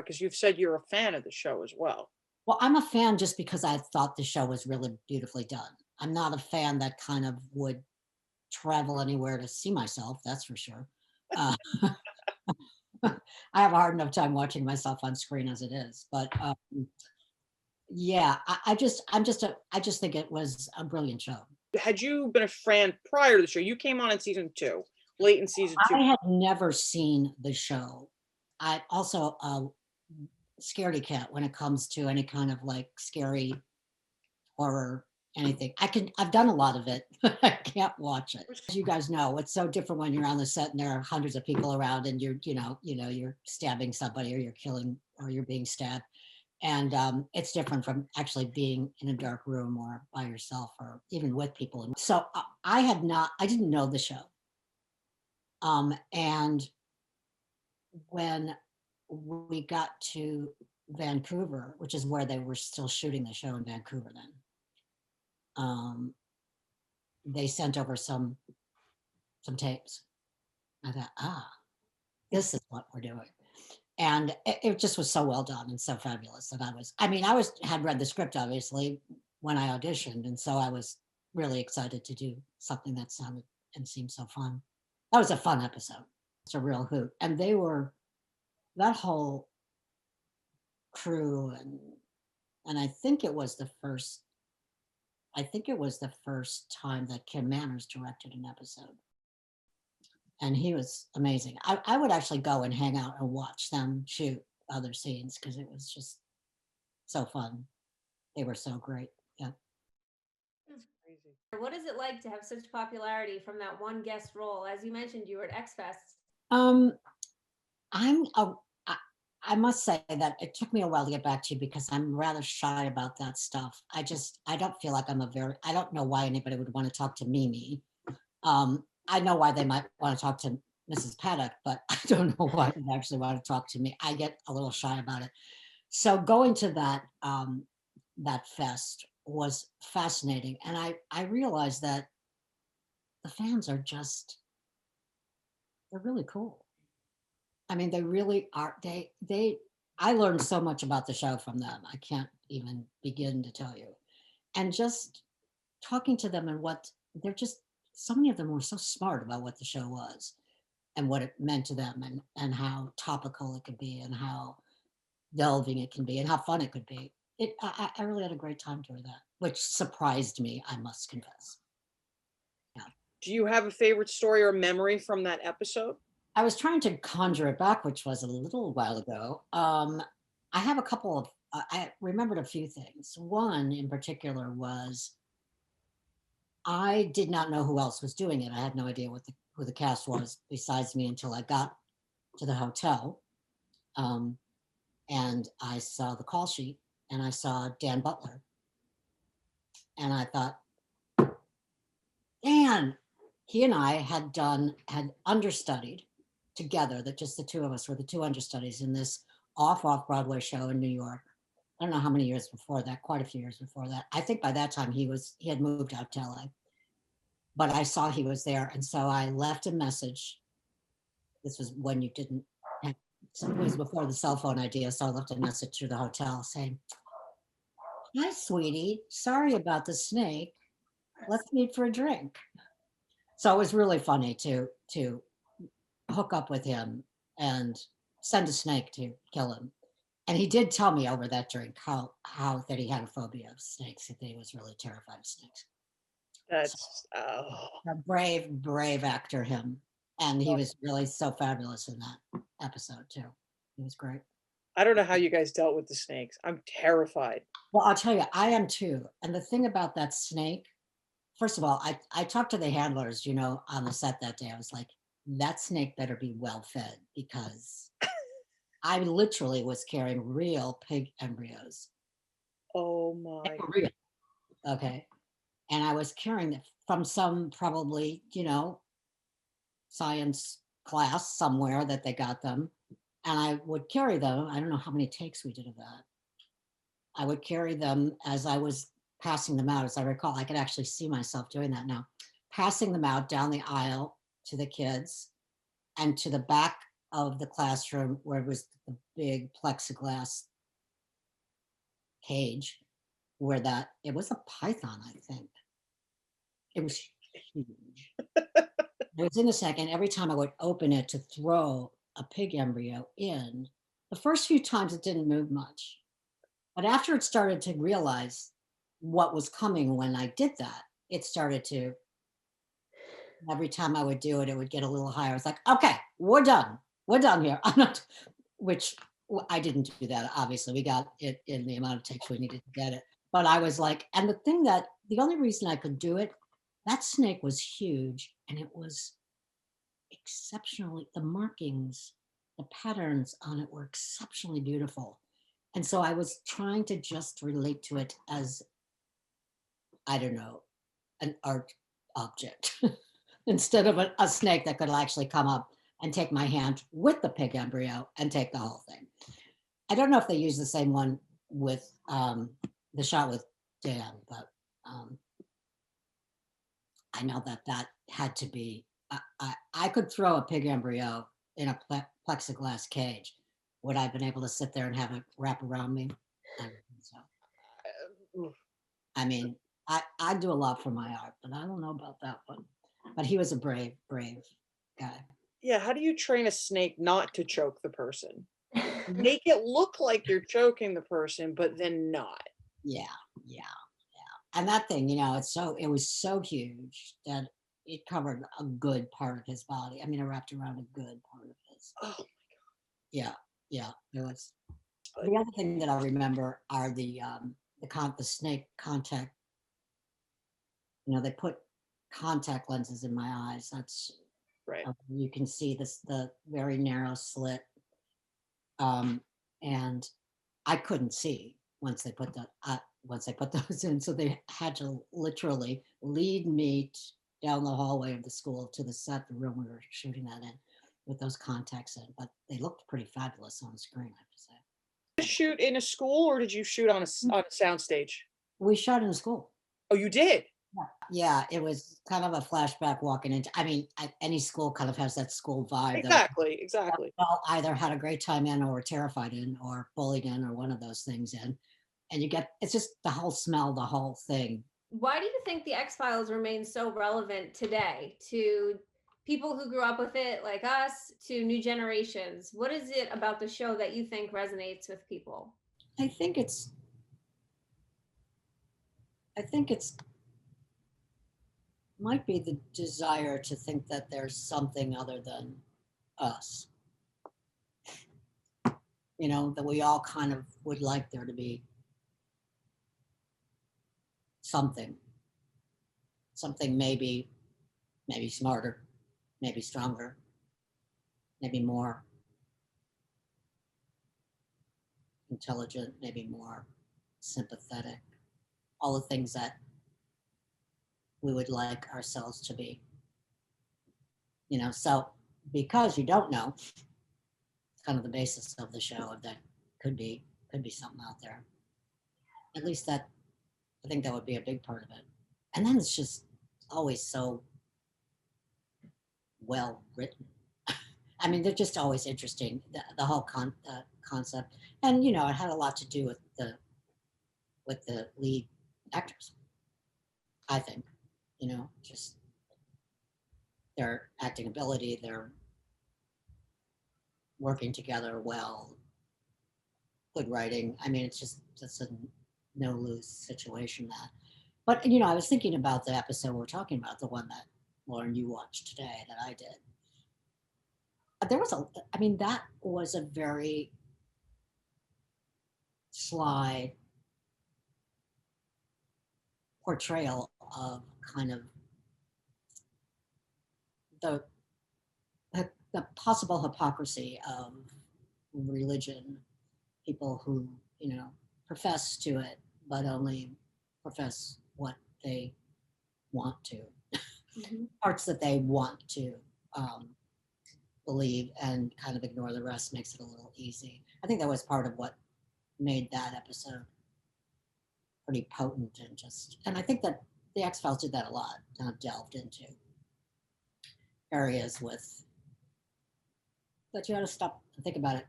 because you've said you're a fan of the show as well. Well, I'm a fan just because I thought the show was really beautifully done. I'm not a fan that kind of would travel anywhere to see myself, that's for sure. Uh, I have a hard enough time watching myself on screen as it is, but, yeah, I just think it was a brilliant show. Had you been a fan prior to the show? You came on in season 2, late in season 2. I had never seen the show. I also a scaredy cat when it comes to any kind of, like, scary horror, anything. I've done a lot of it, but I can't watch it. As you guys know, it's so different when you're on the set and there are hundreds of people around and you're stabbing somebody or you're killing or you're being stabbed. And it's different from actually being in a dark room or by yourself or even with people. And so I didn't know the show. And when we got to Vancouver, which is where they were still shooting the show in Vancouver then, um, they sent over some tapes. I thought, this is what we're doing. And it just was so well done and so fabulous that I had read the script obviously when I auditioned. And so I was really excited to do something that sounded and seemed so fun. That was a fun episode. It's a real hoot. And that whole crew and I think it was the first time that Kim Manners directed an episode. And he was amazing. I would actually go and hang out and watch them shoot other scenes because it was just so fun. They were so great. Yeah. That's crazy. What is it like to have such popularity from that one guest role? As you mentioned, you were at X-Fest. Um, I'm a, I must say that it took me a while to get back to you because I'm rather shy about that stuff. I don't feel like I don't know why anybody would want to talk to Mimi. I know why they might want to talk to Mrs. Paddock, but I don't know why they actually want to talk to me. I get a little shy about it. So going to that fest was fascinating. And I realized that the fans are they're really cool. I mean, they really are. I learned so much about the show from them. I can't even begin to tell you. And just talking to them and so many of them were so smart about what the show was and what it meant to them and how topical it could be and how delving it can be and how fun it could be. I really had a great time doing that, which surprised me, I must confess. Yeah. Do you have a favorite story or memory from that episode? I was trying to conjure it back, which was a little while ago. I have a couple of, I remembered a few things. One in particular was I did not know who else was doing it. I had no idea who the cast was besides me until I got to the hotel. And I saw the call sheet and I saw Dan Butler. And I thought, Dan, he and I had understudied together, that just the two of us were the two understudies in this off Broadway show in New York. I don't know how many years before that, quite a few years before that. I think by that time he had moved out to LA. But I saw he was there. And so I left a message. This was when you didn't have, so it was before the cell phone idea. So I left a message to the hotel saying, "Hi, sweetie. Sorry about the snake. Let's meet for a drink." So it was really funny to hook up with him and send a snake to kill him. And he did tell me over that drink how that he had a phobia of snakes, that he was really terrified of snakes. That's A brave actor, him. And he was really so fabulous in that episode too. He was great. I don't know how you guys dealt with the snakes. I'm terrified. Well, I'll tell you, I am too. And the thing about that snake, first of all, I talked to the handlers, on the set that day. I was like, that snake better be well fed because I literally was carrying real pig embryos. Oh They my. were real. Okay. And I was carrying it from some probably, science class somewhere that they got them. And I would carry them. I don't know how many takes we did of that. I would carry them as I was passing them out. As I recall, I could actually see myself doing that now, passing them out down the aisle to the kids and to the back of the classroom where it was the big plexiglass cage where it was a python, I think. It was huge. I was in a second, every time I would open it to throw a pig embryo in, the first few times it didn't move much. But after it started to realize what was coming when I did that, it started to, every time I would do it, it would get a little higher. It's like, okay, we're done. We're done here. I'm not, which I didn't do that. Obviously, we got it in the amount of takes we needed to get it. But I was like, and the only reason I could do it, that snake was huge and it was exceptionally, the markings, the patterns on it were exceptionally beautiful. And so I was trying to just relate to it as, I don't know, an art object instead of a snake that could actually come up and take my hand with the pig embryo and take the whole thing. I don't know if they use the same one with the shot with Dan, but I know that had to be, I could throw a pig embryo in a plexiglass cage. Would I have been able to sit there and have it wrap around me? I don't think so. I mean, I do a lot for my art, but I don't know about that one. But he was a brave guy. Yeah, how do you train a snake not to choke the person? Make it look like you're choking the person, but then not. Yeah. And that thing, it was so huge that it covered a good part of his body. I mean, it wrapped around a good part of his. Oh, Yeah. It was. The other thing that I remember are the snake contact. They put contact lenses in my eyes. That's right. You can see the very narrow slit, and I couldn't see once they put those in. So they had to literally lead me down the hallway of the school to the room we were shooting that in, with those contacts in. But they looked pretty fabulous on the screen, I have to say. Did you shoot in a school or did you shoot on a soundstage? We shot in a school. Oh, you did? Yeah, it was kind of a flashback walking into. I mean, any school kind of has that school vibe. Exactly. That we all either had a great time in, or were terrified in, or bullied in, or one of those things in. And it's just the whole smell, the whole thing. Why do you think the X-Files remains so relevant today to people who grew up with it, like us, to new generations? What is it about the show that you think resonates with people? I think it's might be the desire to think that there's something other than us. That we all kind of would like there to be something maybe smarter, maybe stronger, maybe more intelligent, maybe more sympathetic, all the things that we would like ourselves to be. So because you don't know, it's kind of the basis of the show, of that could be something out there. At least I think that would be a big part of it. And then it's just always so well written. I mean, they're just always interesting, the whole concept. And, it had a lot to do with the lead actors, I think, just their acting ability, their working together well, good writing. I mean, it's a no-lose situation, that. But, I was thinking about the episode we're talking about, the one that, Lauren, you watched today, that I did. That was a very sly portrayal of kind of the possible hypocrisy of religion, people who, profess to it, but only profess what they want to, parts that they want to believe, and kind of ignore the rest makes it a little easy. I think that was part of what made that episode pretty potent, and I think that the X-Files did that a lot, kind of delved into areas with that you ought to stop and think about it.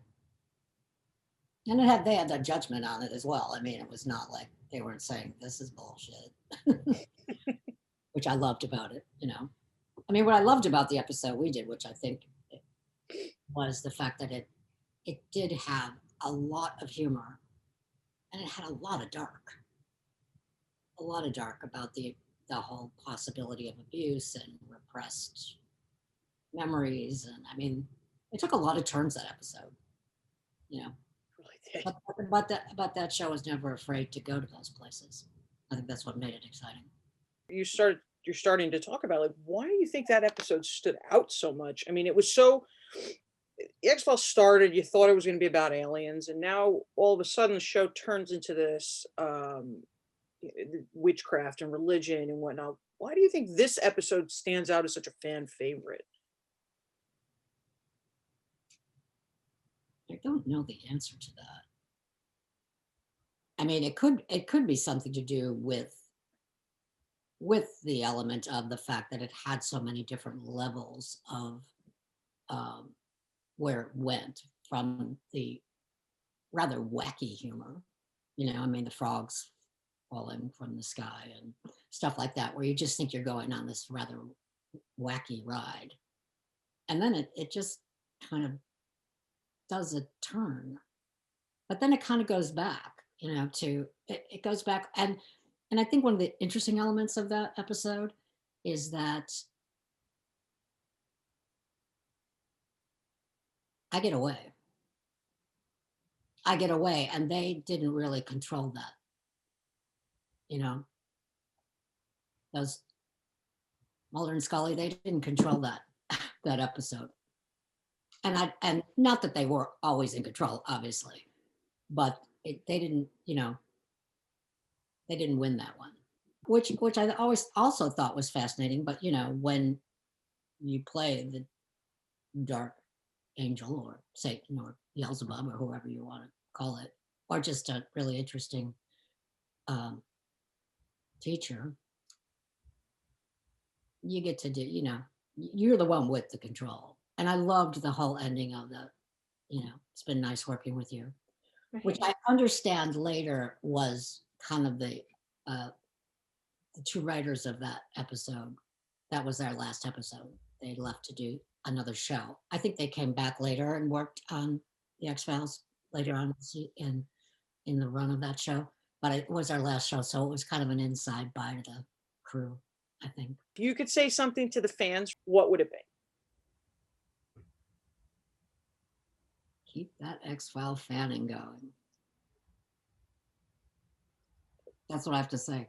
And they had that judgment on it as well. I mean, it was not like they weren't saying this is bullshit, which I loved about it, you know. I mean, what I loved about the episode we did, which I think was the fact that it did have a lot of humor, and it had a lot of dark about the whole possibility of abuse and repressed memories. And I mean, it took a lot of turns, that episode, you know. Really did. But that show was never afraid to go to those places. I think that's what made it exciting. You're starting to talk about, like, why do you think that episode stood out so much? I mean, it was so, X-Files started, you thought it was going to be about aliens, and now all of a sudden the show turns into this witchcraft and religion and whatnot. Why do you think this episode stands out as such a fan favorite? I don't know the answer to that. I mean, it could be something to do with the element of the fact that it had so many different levels of where it went, from the rather wacky humor, you know, I mean, the frogs falling from the sky and stuff like that, where you just think you're going on this rather wacky ride. And then it just kind of does a turn, but then it kind of goes back, you know, it goes back. And I think one of the interesting elements of that episode is that I get away, and they didn't really control that, you know. Those Mulder and Scully, they didn't control that episode. And not that they were always in control, obviously, but they didn't, you know, they didn't win that one, which I always also thought was fascinating. But you know, when you play the dark angel or Satan or Beelzebub or whoever you want to call it, or just a really interesting teacher, you get to do, you know, you're the one with the control. And I loved the whole ending of the, you know, it's been nice working with you, Right. which I understand later was kind of the two writers of that episode. That was their last episode. They left to do another show. I think they came back later and worked on the X-Files later on in the run of that show, but it was our last show, so it was kind of an inside bye to the crew, I think. If you could say something to the fans, what would it be? Keep that X-File fanning going. That's what I have to say.